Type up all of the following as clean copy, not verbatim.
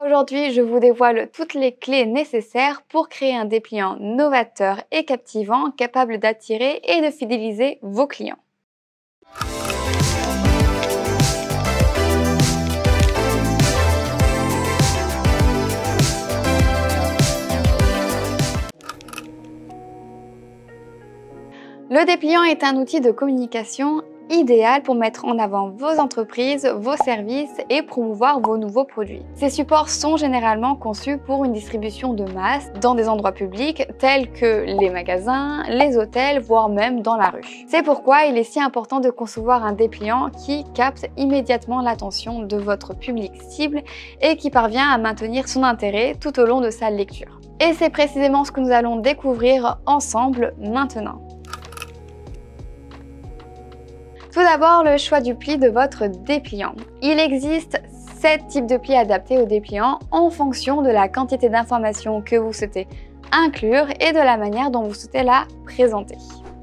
Aujourd'hui, je vous dévoile toutes les clés nécessaires pour créer un dépliant novateur et captivant, capable d'attirer et de fidéliser vos clients. Le dépliant est un outil de communication idéal pour mettre en avant vos entreprises, vos services et promouvoir vos nouveaux produits. Ces supports sont généralement conçus pour une distribution de masse dans des endroits publics tels que les magasins, les hôtels, voire même dans la rue. C'est pourquoi il est si important de concevoir un dépliant qui capte immédiatement l'attention de votre public cible et qui parvient à maintenir son intérêt tout au long de sa lecture. Et c'est précisément ce que nous allons découvrir ensemble maintenant. Tout d'abord, le choix du pli de votre dépliant. Il existe 7 types de plis adaptés au dépliant en fonction de la quantité d'informations que vous souhaitez inclure et de la manière dont vous souhaitez la présenter.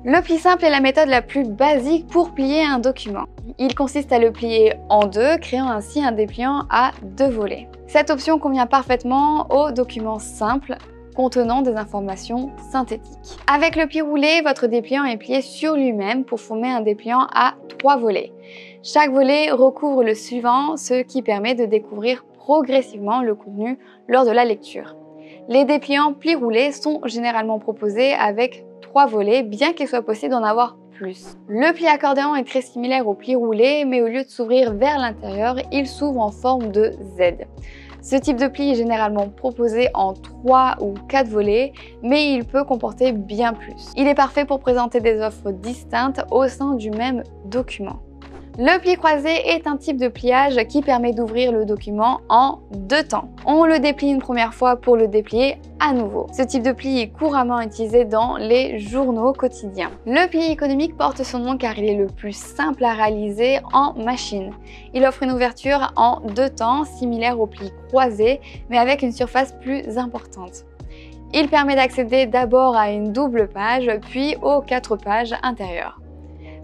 Le pli simple est la méthode la plus basique pour plier un document. Il consiste à le plier en deux, créant ainsi un dépliant à 2 volets. Cette option convient parfaitement aux documents simples contenant des informations synthétiques. Avec le pli roulé, votre dépliant est plié sur lui-même pour former un dépliant à 3 volets. Chaque volet recouvre le suivant, ce qui permet de découvrir progressivement le contenu lors de la lecture. Les dépliants pli roulés sont généralement proposés avec 3 volets, bien qu'il soit possible d'en avoir plus. Le pli accordéon est très similaire au pli roulé, mais au lieu de s'ouvrir vers l'intérieur, il s'ouvre en forme de Z. Ce type de pli est généralement proposé en 3 ou 4 volets, mais il peut comporter bien plus. Il est parfait pour présenter des offres distinctes au sein du même document. Le pli croisé est un type de pliage qui permet d'ouvrir le document en 2 temps. On le déplie une première fois pour le déplier à nouveau. Ce type de pli est couramment utilisé dans les journaux quotidiens. Le pli économique porte son nom car il est le plus simple à réaliser en machine. Il offre une ouverture en 2 temps, similaire au pli croisé, mais avec une surface plus importante. Il permet d'accéder d'abord à une double page, puis aux 4 pages intérieures.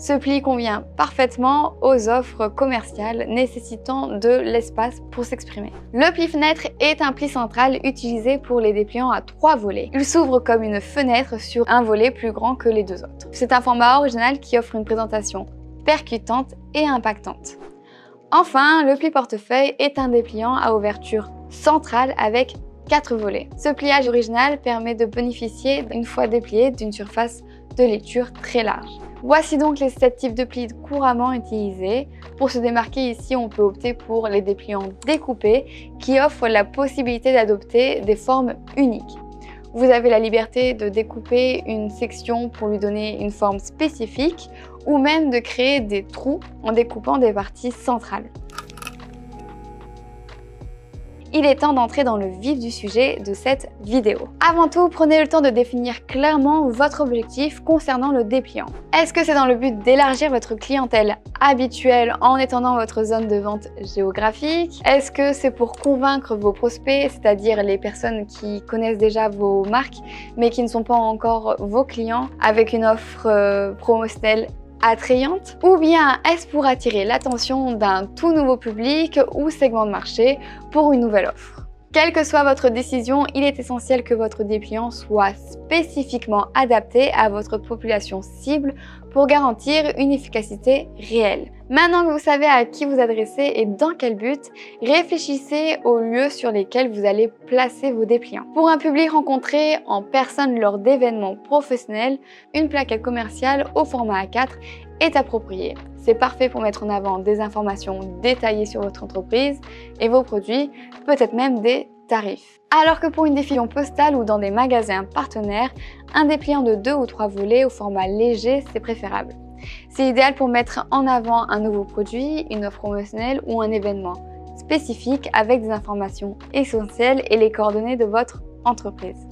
Ce pli convient parfaitement aux offres commerciales nécessitant de l'espace pour s'exprimer. Le pli fenêtre est un pli central utilisé pour les dépliants à 3 volets. Il s'ouvre comme une fenêtre sur un volet plus grand que les 2 autres. C'est un format original qui offre une présentation percutante et impactante. Enfin, le pli portefeuille est un dépliant à ouverture centrale avec 4 volets. Ce pliage original permet de bénéficier, une fois déplié, d'une surface de lecture très large. Voici donc les 7 types de plis couramment utilisés. Pour se démarquer ici, on peut opter pour les dépliants découpés qui offrent la possibilité d'adopter des formes uniques. Vous avez la liberté de découper une section pour lui donner une forme spécifique ou même de créer des trous en découpant des parties centrales. Il est temps d'entrer dans le vif du sujet de cette vidéo. Avant tout, prenez le temps de définir clairement votre objectif concernant le dépliant. Est-ce que c'est dans le but d'élargir votre clientèle habituelle en étendant votre zone de vente géographique? Est-ce que c'est pour convaincre vos prospects, c'est-à-dire les personnes qui connaissent déjà vos marques mais qui ne sont pas encore vos clients, avec une offre promotionnelle attrayante? Ou bien est-ce pour attirer l'attention d'un tout nouveau public ou segment de marché pour une nouvelle offre? Quelle que soit votre décision, il est essentiel que votre dépliant soit spécifiquement adapté à votre population cible pour garantir une efficacité réelle. Maintenant que vous savez à qui vous adressez et dans quel but, réfléchissez aux lieux sur lesquels vous allez placer vos dépliants. Pour un public rencontré en personne lors d'événements professionnels, une plaquette commerciale au format A4 est appropriée. C'est parfait pour mettre en avant des informations détaillées sur votre entreprise et vos produits, peut-être même des tarifs. Alors que pour une diffusion postale ou dans des magasins partenaires, un dépliant de 2 ou 3 volets au format léger, c'est préférable. C'est idéal pour mettre en avant un nouveau produit, une offre promotionnelle ou un événement spécifique avec des informations essentielles et les coordonnées de votre entreprise.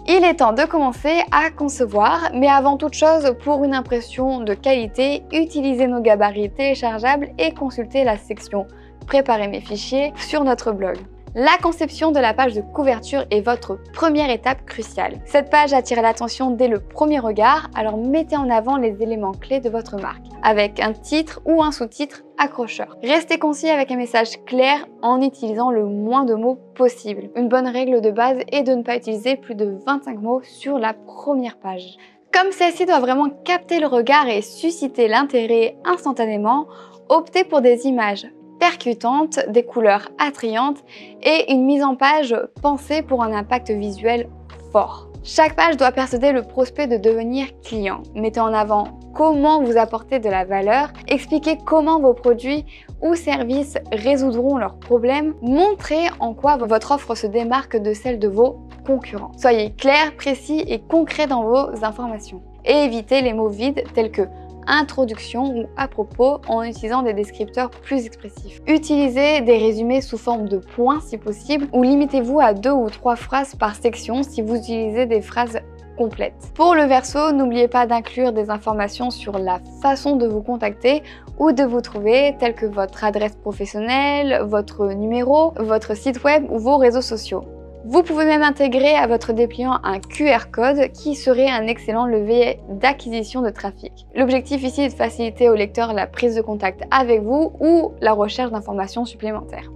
Il est temps de commencer à concevoir, mais avant toute chose, pour une impression de qualité, utilisez nos gabarits téléchargeables et consultez la section « Préparer mes fichiers » sur notre blog. La conception de la page de couverture est votre première étape cruciale. Cette page attire l'attention dès le premier regard, alors mettez en avant les éléments clés de votre marque, avec un titre ou un sous-titre accrocheur. Restez concis avec un message clair en utilisant le moins de mots possible. Une bonne règle de base est de ne pas utiliser plus de 25 mots sur la première page. Comme celle-ci doit vraiment capter le regard et susciter l'intérêt instantanément, optez pour des images percutantes, des couleurs attrayantes et une mise en page pensée pour un impact visuel fort. Chaque page doit persuader le prospect de devenir client. Mettez en avant comment vous apportez de la valeur, expliquez comment vos produits ou services résoudront leurs problèmes, montrez en quoi votre offre se démarque de celle de vos concurrents. Soyez clair, précis et concret dans vos informations. Et évitez les mots vides tels que introduction ou à propos en utilisant des descripteurs plus expressifs. Utilisez des résumés sous forme de points si possible ou limitez-vous à 2 ou 3 phrases par section si vous utilisez des phrases complètes. Pour le verso, n'oubliez pas d'inclure des informations sur la façon de vous contacter ou de vous trouver, telles que votre adresse professionnelle, votre numéro, votre site web ou vos réseaux sociaux. Vous pouvez même intégrer à votre dépliant un QR code qui serait un excellent levier d'acquisition de trafic. L'objectif ici est de faciliter au lecteur la prise de contact avec vous ou la recherche d'informations supplémentaires.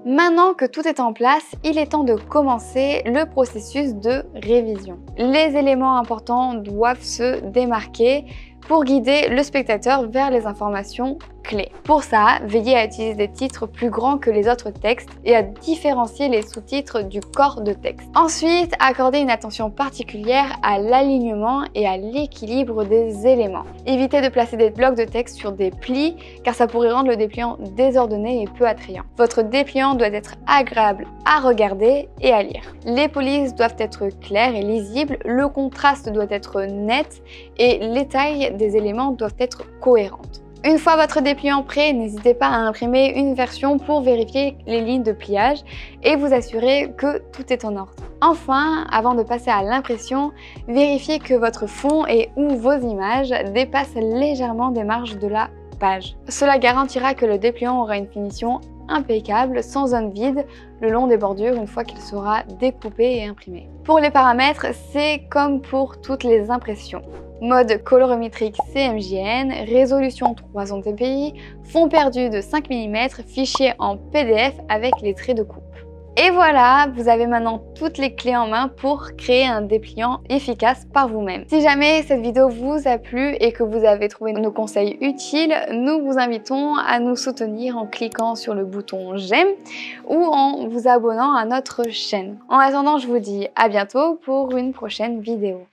Maintenant que tout est en place, il est temps de commencer le processus de révision. Les éléments importants doivent se démarquer pour guider le spectateur vers les informations clés. Pour ça, veillez à utiliser des titres plus grands que les autres textes et à différencier les sous-titres du corps de texte. Ensuite, accordez une attention particulière à l'alignement et à l'équilibre des éléments. Évitez de placer des blocs de texte sur des plis car ça pourrait rendre le dépliant désordonné et peu attrayant. Votre dépliant doit être agréable à regarder et à lire. Les polices doivent être claires et lisibles, le contraste doit être net et les tailles des éléments doivent être cohérentes. Une fois votre dépliant prêt, n'hésitez pas à imprimer une version pour vérifier les lignes de pliage et vous assurer que tout est en ordre. Enfin, avant de passer à l'impression, vérifiez que votre fond et ou vos images dépassent légèrement des marges de la page. Cela garantira que le dépliant aura une finition impeccable, sans zone vide, le long des bordures une fois qu'il sera découpé et imprimé. Pour les paramètres, c'est comme pour toutes les impressions. Mode colorimétrique CMJN, résolution 300 dpi, fond perdu de 5 mm, fichier en PDF avec les traits de coupe. Et voilà, vous avez maintenant toutes les clés en main pour créer un dépliant efficace par vous-même. Si jamais cette vidéo vous a plu et que vous avez trouvé nos conseils utiles, nous vous invitons à nous soutenir en cliquant sur le bouton j'aime ou en vous abonnant à notre chaîne. En attendant, je vous dis à bientôt pour une prochaine vidéo.